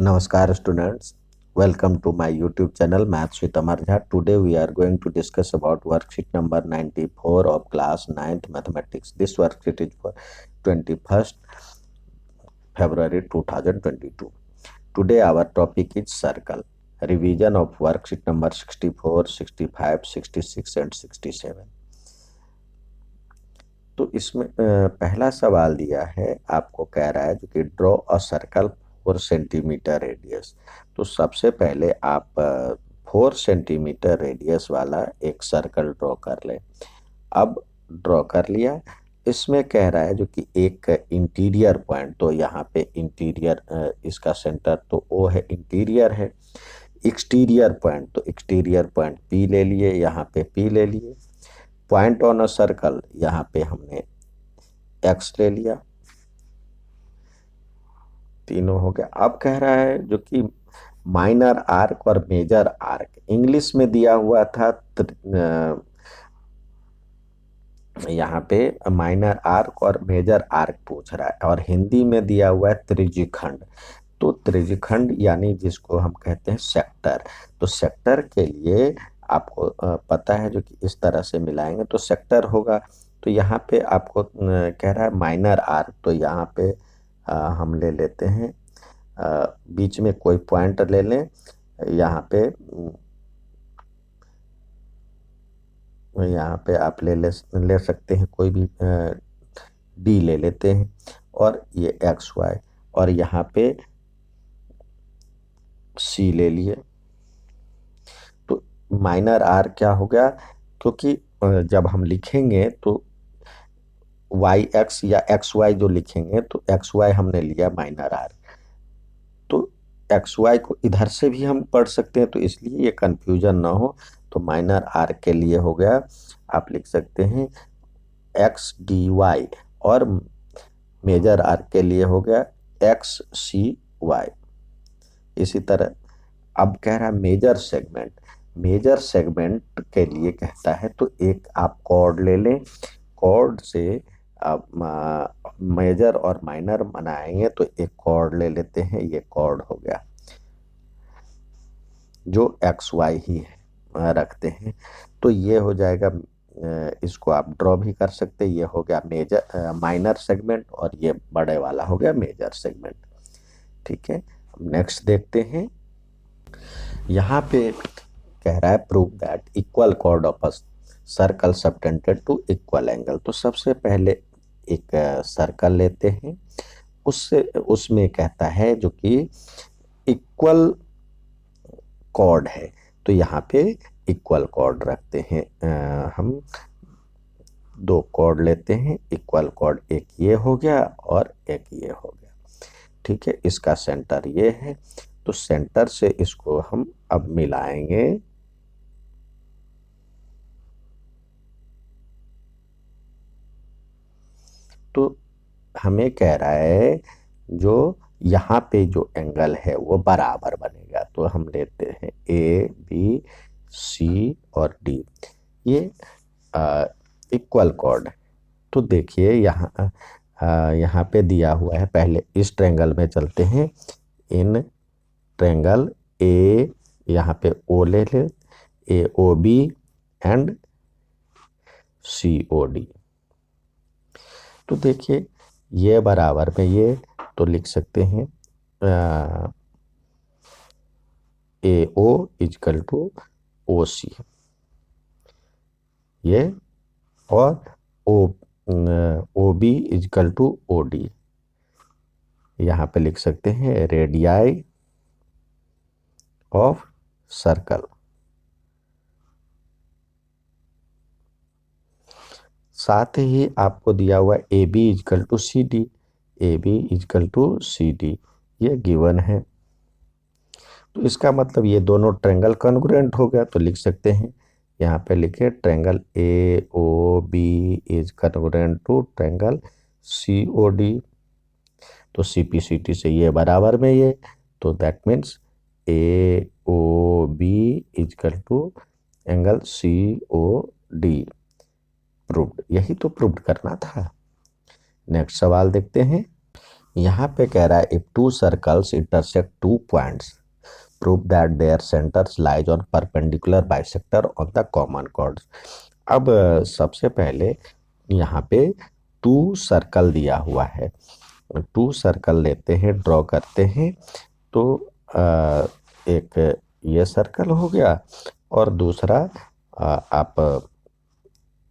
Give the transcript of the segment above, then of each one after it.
Namaskar students, welcome to my YouTube channel Maths with Amar Jha. Today we are going to discuss about worksheet number 94 of class 9th mathematics. This worksheet is for 21st February 2022. Today our topic is circle. Revision of worksheet number 64, 65, 66 and 67. तो इसमें पहला सवाल दिया है, आपको कह रहा है जो कि draw a circle 4 centimetre radius. तो सबसे पहले आप 4 सेंटीमीटर रेडियस वाला एक सर्कल ड्रॉ कर लें। अब ड्रॉ कर लिया, इसमें कह रहा है जो कि एक इंटीरियर पॉइंट, तो यहाँ पे इंटीरियर इसका सेंटर तो ओ है, इंटीरियर है। एक्सटीरियर पॉइंट, तो एक्सटीरियर पॉइंट पी ले लिए, यहाँ पे पी ले लिए। पॉइंट ऑन अ सर्कल, यहाँ पे हमने एक्स ले लिया, तीनों हो गया। अब कह रहा है जो कि माइनर आर्क और मेजर आर्क, इंग्लिश में दिया हुआ था यहाँ पे माइनर आर्क और मेजर आर्क पूछ रहा है, और हिंदी में दिया हुआ है त्रिज्यखंड। तो त्रिज्यखंड यानी जिसको हम कहते हैं सेक्टर, तो सेक्टर के लिए आपको पता है जो कि इस तरह से मिलाएंगे तो सेक्टर होगा। तो यहाँ पे आपको कह रहा है माइनर आर्क, तो यहाँ पे हम ले लेते हैं बीच में कोई पॉइंट ले लें, यहाँ पे आप ले सकते हैं कोई भी डी ले लेते हैं, और ये एक्स वाई, और यहाँ पे सी ले लिए। तो माइनर आर क्या हो गया, क्योंकि जब हम लिखेंगे तो वाई एक्स या एक्स वाई जो लिखेंगे, तो एक्स वाई हमने लिया माइनर आर, तो एक्स वाई को इधर से भी हम पढ़ सकते हैं, तो इसलिए ये कंफ्यूजन ना हो, तो माइनर आर के लिए हो गया, आप लिख सकते हैं एक्स डी वाई, और मेजर आर के लिए हो गया एक्स सी वाई। इसी तरह अब कह रहा है मेजर सेगमेंट, मेजर सेगमेंट के लिए कहता है तो एक आप कॉर्ड ले लें, कॉर्ड से आप मेजर और माइनर बनाएंगे, तो एक कॉर्ड ले लेते हैं, ये कॉर्ड हो गया जो एक्स वाई ही है रखते हैं, तो ये हो जाएगा। इसको आप ड्रॉ भी कर सकते हैं, ये हो गया मेजर माइनर सेगमेंट, और ये बड़े वाला हो गया मेजर सेगमेंट। ठीक है, नेक्स्ट देखते हैं। यहाँ पे कह रहा है prove that equal chord of a circle subtended to equal angle. तो सबसे पहले एक सर्कल लेते हैं, उससे उसमें कहता है जो कि इक्वल कॉर्ड है, तो यहाँ पे इक्वल कॉर्ड रखते हैं। हम दो कॉर्ड लेते हैं, इक्वल कॉर्ड, एक ये हो गया और एक ये हो गया। ठीक है, इसका सेंटर ये है, तो सेंटर से इसको हम अब मिलाएंगे, तो हमें कह रहा है जो यहाँ पे जो एंगल है वो बराबर बनेगा। तो हम लेते हैं ए बी सी और डी, ये इक्वल कॉर्ड। तो देखिए यहाँ पे दिया हुआ है, पहले इस ट्रायंगल में चलते हैं, इन ट्रायंगल ए, यहाँ पे ओ ले ले, A O B and C O D. तो देखिए ये बराबर में ये, तो लिख सकते हैं ए O equal to O C, ये, और O B equal to O D, यहाँ पे लिख सकते हैं रेडियाई ऑफ सर्कल। साथ ही आपको दिया हुआ A B equal to C D, A B equal to C D, ये गिवन है। तो इसका मतलब ये दोनों ट्रायंगल कॉन्ग्रुएंट हो गया, तो लिख सकते हैं, यहाँ पे लिखे triangle A O B is congruent to triangle C O D. तो सी पी सी टी से ये बराबर में ये, तो that means A O B equal to angle C O D. Proved, यही तो प्रूव्ड करना था। नेक्स्ट सवाल देखते हैं। यहाँ पे कह रहा है if two circles intersect two points prove that their centres lies on perpendicular bisector on the common chords. अब सबसे पहले यहाँ पे टू सर्कल दिया हुआ है, टू सर्कल लेते हैं, ड्रॉ करते हैं। तो एक ये सर्कल हो गया और दूसरा आप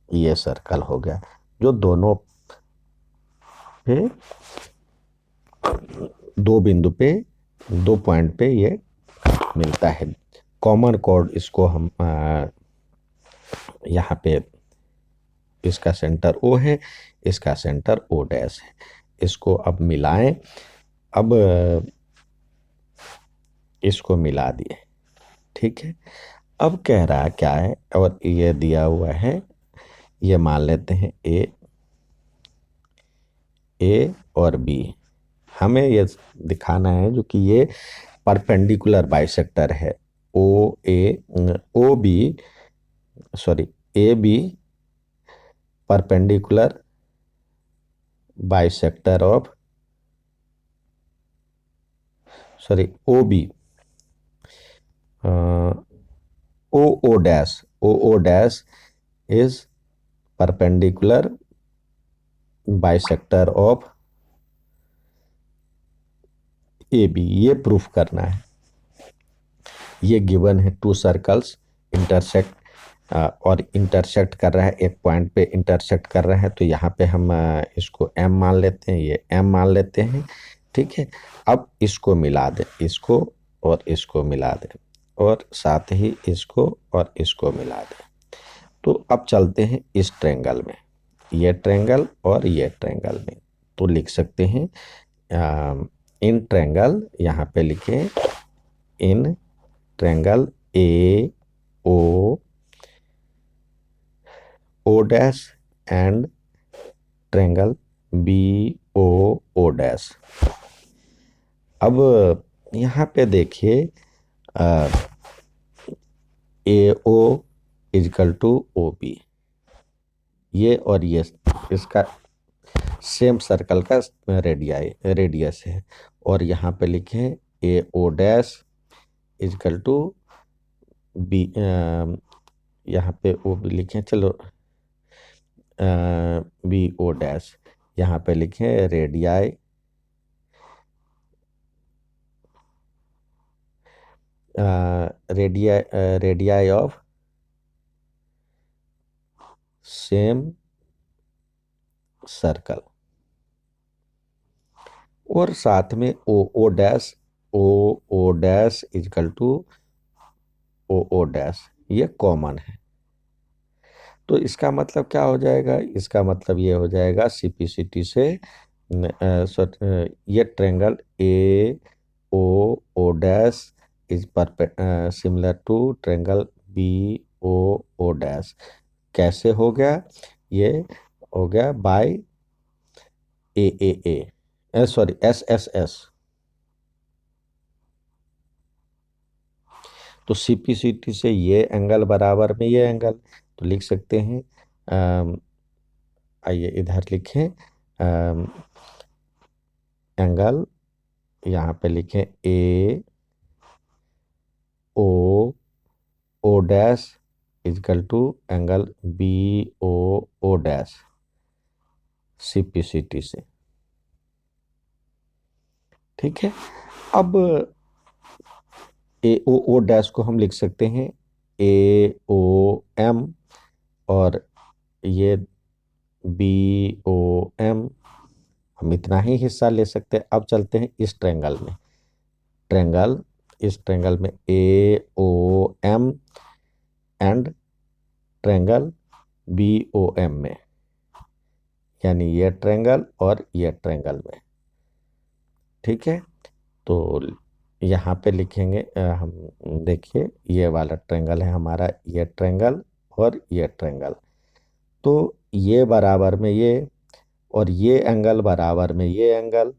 ये सर्कल हो गया, जो दोनों पे दो बिंदु पे दो पॉइंट पे ये मिलता है। कॉमन कॉर्ड इसको हम यहाँ पे इसका सेंटर ओ है, इसका सेंटर ओ डैश है। इसको अब मिलाएं। अब इसको मिला दिए, ठीक है। अब कह रहा क्या है, और ये दिया हुआ है, ये मान लेते हैं ए और बी। हमें ये दिखाना है जो कि ये परपेंडिकुलर बाइसेक्टर है, O B, sorry, A B perpendicular bisector of, sorry, O B, O O dash is perpendicular bisector of A B. ये प्रूफ करना है। ये गिवन है टू सर्कल्स इंटरसेक्ट, और इंटरसेक्ट कर रहा है, एक पॉइंट पे इंटरसेक्ट कर रहा है, तो यहाँ पे हम इसको एम मान लेते हैं, ये एम मान लेते हैं, ठीक है। अब इसको मिला दें, इसको और इसको मिला दें, और साथ ही इसको और इसको मिला दें। तो अब चलते हैं इस ट्रेंगल में, ये ट्रेंगल और ये ट्रेंगल में। तो लिख सकते हैं इन ट्रेंगल, यहाँ पे लिखें in triangle A O dash and triangle B O dash. अब यहाँ पे देखिए A O equal to O B, ये और ये इसका सेम सर्कल का रेडियस है। और यहाँ पे लिखें A O dash equal to B, यहाँ पे ओ भी लिखें, चलो बी ओ डैश, यहाँ पे लिखें radii radii of same circle, और साथ में O dash equal to O dash, ये कॉमन है। तो इसका मतलब क्या हो जाएगा, इसका मतलब ये हो जाएगा सीपीसीटी से ये triangle A O dash is परपेंड similar to triangle B O dash. कैसे हो गया, ये हो गया बाय ए सॉरी एस। तो सीपीसीटी से ये एंगल बराबर में ये एंगल, तो लिख सकते हैं, आइए इधर लिखें एंगल, यहाँ पे लिखें A O dash equal to angle B O dash CPCT से, ठीक है। अब ए ओ डैश को हम लिख सकते हैं ए ओ एम, और ये बी ओ एम, हम इतना ही हिस्सा ले सकते हैं। अब चलते हैं इस ट्रेंगल में, इस ट्रेंगल में A O M and triangle B O M में, यानी ये ट्रेंगल और ये ट्रेंगल में, ठीक है। तो यहाँ पे लिखेंगे हम, देखिए ये वाला ट्रेंगल है हमारा, ये ट्रेंगल और ये ट्रेंगल, तो ये बराबर में ये, और ये एंगल बराबर में ये एंगल,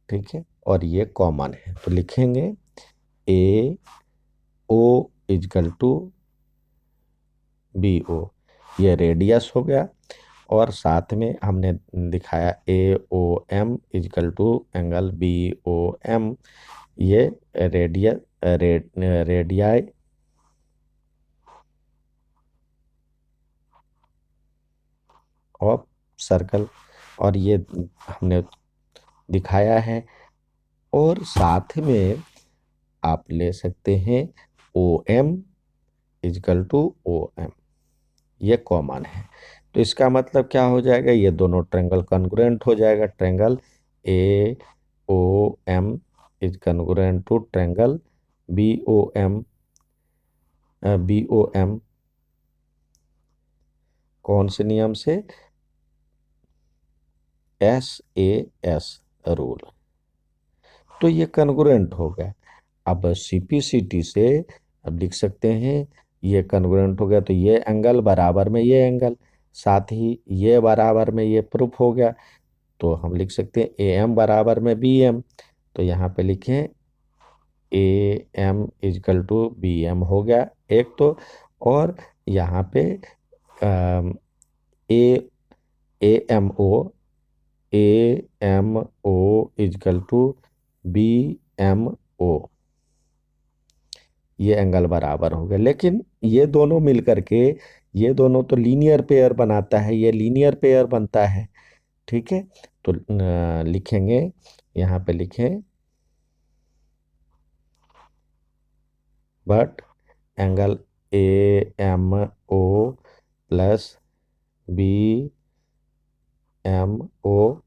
ठीक है, और ये कॉमन है। तो लिखेंगे A O equal to B O, ये रेडियस हो गया, और साथ में हमने दिखाया A O M equal to angle B O M, ये रेडियाई ऑफ सर्कल, और ये हमने दिखाया है। और साथ में आप ले सकते हैं O M equal to O M, ये कॉमन है। तो इसका मतलब क्या हो जाएगा, ये दोनों ट्रेंगल कॉन्ग्रुएंट हो जाएगा। Triangle A O M is congruent to triangle B O M, B O M कौन से नियम से, एस ए एस रूल। तो ये कॉन्ग्रुएंट हो गया। अब सीपीसीटी से अब लिख सकते हैं, ये कॉन्ग्रुएंट हो गया तो ये एंगल बराबर में ये एंगल, साथ ही ये बराबर में ये प्रूफ हो गया। तो हम लिख सकते हैं ए एम बराबर में बी एम। तो यहाँ पे लिखें A M equal to B M हो गया एक तो, और यहाँ पे A A M O, A M O equal to B M O, ये एंगल बराबर हो गया। लेकिन ये दोनों मिलकर के, ये दोनों तो लीनियर पेयर बनाता है, ये लीनियर पेयर बनता है। ठीक है, तो लिखेंगे, यहाँ पे लिखें but angle A M O plus B M O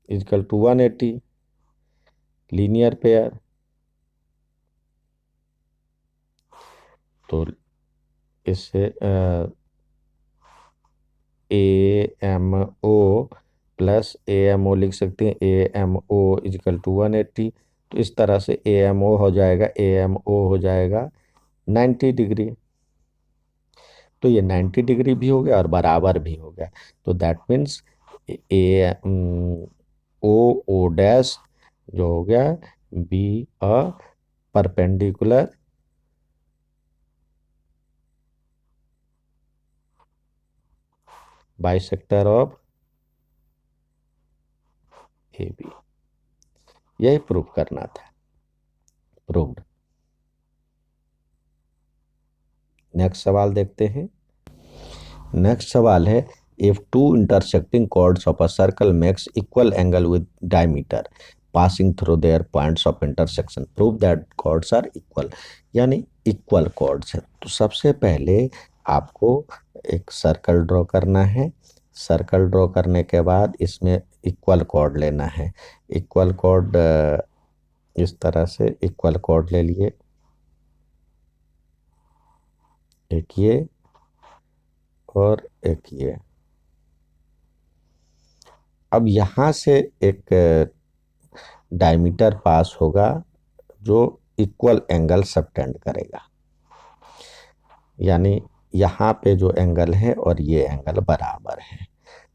equal to 180, linear pair. तो इससे A M O plus A M O लिख सकते हैं, A M O equal to 180। तो इस तरह से ए एम ओ हो जाएगा, ए एम ओ हो जाएगा 90 डिग्री। तो ये 90 डिग्री भी हो गया और बराबर भी हो गया। तो that means A O O dash जो हो गया be a perpendicular bisector of A B, यही प्रूव करना था। प्रूव्ड। नेक्स्ट सवाल देखते हैं। नेक्स्ट सवाल है, if two intersecting chords of a circle makes equal angle with diameter passing through their points of intersection prove that chords are equal. यानी equal chords है। तो सबसे पहले आपको एक सर्कल ड्रॉ करना है। सर्कल ड्रॉ करने के बाद इसमें इक्वल chord लेना है। इक्वल chord इस तरह से इक्वल chord ले लिए, एक ये और एक ये। अब यहाँ से एक डायमीटर पास होगा जो इक्वल एंगल सबटेंड करेगा। यानी यहाँ पे जो एंगल है और ये एंगल बराबर है।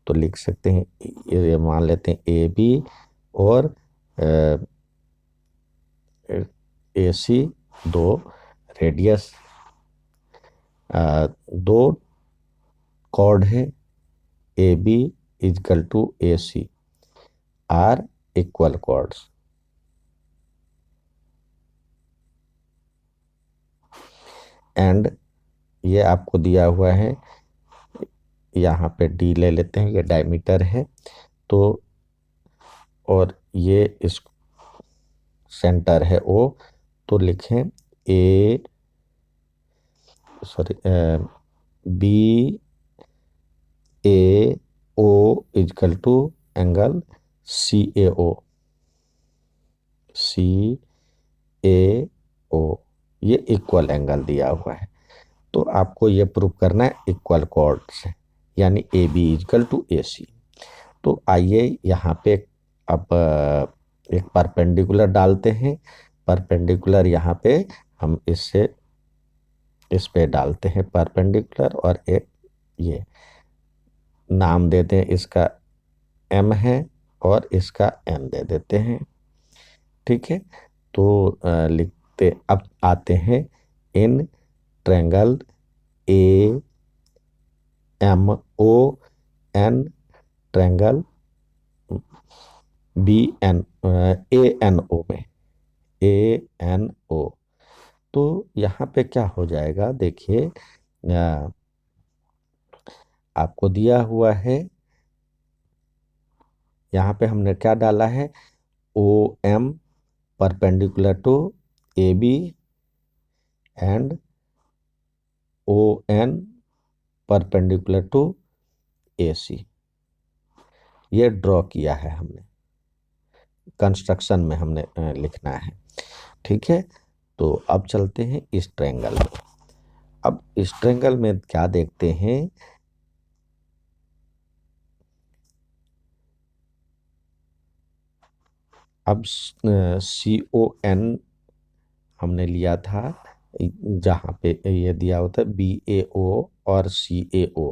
तो लिख सकते हैं, ये मान लेते हैं ए बी और ए सी, दो रेडियस, दो कॉर्ड है A B equal to A C are equal chords. And ये आपको दिया हुआ है, यहाँ पे डी ले लेते हैं, ये डायमीटर है। तो और ये इस सेंटर है ओ, तो लिखें A sorry B A O equal to angle C A O, C A O, ये इक्वल एंगल दिया हुआ है। तो आपको ये प्रूव करना है इक्वल कॉर्ड्स है, यानी ए बी इजकल टू ए सी। तो आइए यहाँ पे अब एक परपेंडिकुलर डालते हैं। परपेंडिकुलर यहाँ पे हम इससे इस पे डालते हैं परपेंडिकुलर, और एक ये नाम देते हैं, इसका एम है और इसका एन दे देते हैं। ठीक है, तो लिखते अब आते हैं in triangle A M O N triangle B N A N O में, ए एन ओ। तो यहाँ पे क्या हो जाएगा, देखिए आपको दिया हुआ है, यहाँ पे हमने क्या डाला है, O M perpendicular to A B and O N perpendicular to A C, ये ड्रॉ किया है हमने, कंस्ट्रक्शन में हमने लिखना है। ठीक है, तो अब चलते हैं इस ट्रायंगल में। अब इस ट्रायंगल में क्या देखते हैं, अब सी ओ एन हमने लिया था, जहाँ पे ये दिया होता है बी ए ओ और सी ए ओ।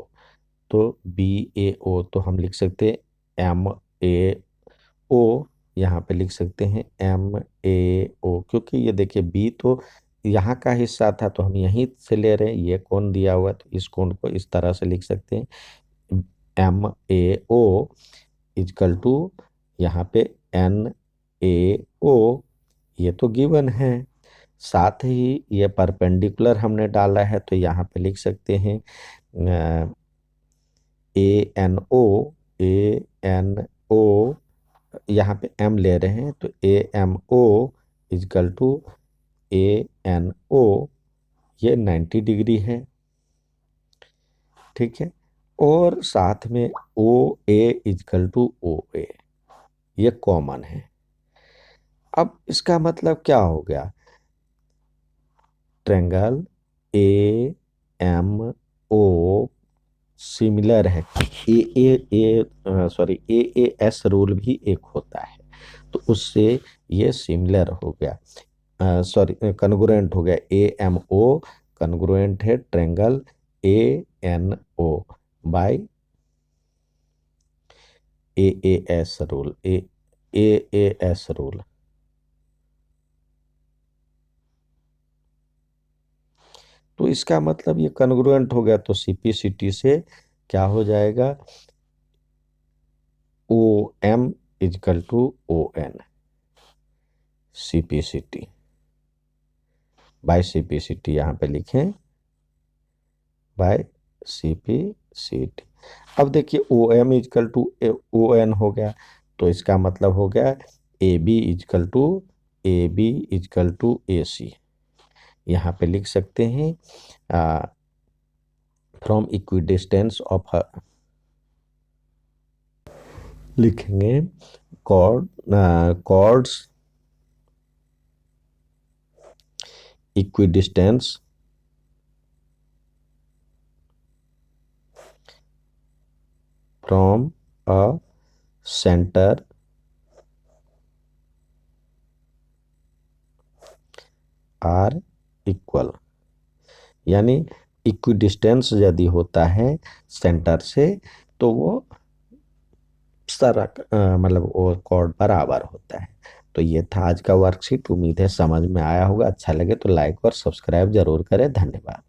तो बी ए ओ तो हम लिख सकते हैं एम ए ओ, यहाँ पे लिख सकते हैं एम ए ओ, क्योंकि ये देखिए बी तो यहाँ का हिस्सा था तो हम यहीं से ले रहे हैं, ये कोण दिया हुआ है तो इस कोण को इस तरह से लिख सकते हैं M A O equal to यहाँ पे एन ए ओ, ये तो गिवन है। साथ ही ये परपेंडिकुलर हमने डाला है तो यहाँ पे लिख सकते हैं ए एन ओ, ए एन ओ, यहाँ पे एम ले रहे हैं तो A M O equal to A N O, ये 90 डिग्री है। ठीक है, और साथ में ओ ए इजकल टू ओ ए, ये कॉमन है। अब इसका मतलब क्या हो गया, triangle A M O similar है, sorry A A S rule भी एक होता है, तो उससे ये सिमिलर हो गया, सॉरी कन्ग्रुएंट हो गया, ए एम ओ कन्ग्रुएंट है triangle A N O by A S rule, A S rule. तो इसका मतलब ये कन्ग्रुएंट हो गया, तो सीपीसीटी से क्या हो जाएगा, O M equal to O N, CPCT by CPCT, यहाँ पे लिखें बाय सीपीसीटी। अब देखिए O M equal to O N हो गया, तो इसका मतलब हो गया A B equal to A C. यहाँ पे लिख सकते हैं फ्रॉम इक्विडिस्टेंस ऑफ, लिखेंगे chords equidistance from a centre are equal, यानी इक्विडिस्टेंस यदि होता है सेंटर से तो वो सारा मतलब वो कॉर्ड बराबर होता है। तो ये था आज का वर्कशीट, उम्मीद है समझ में आया होगा। अच्छा लगे तो लाइक और सब्सक्राइब जरूर करें। धन्यवाद।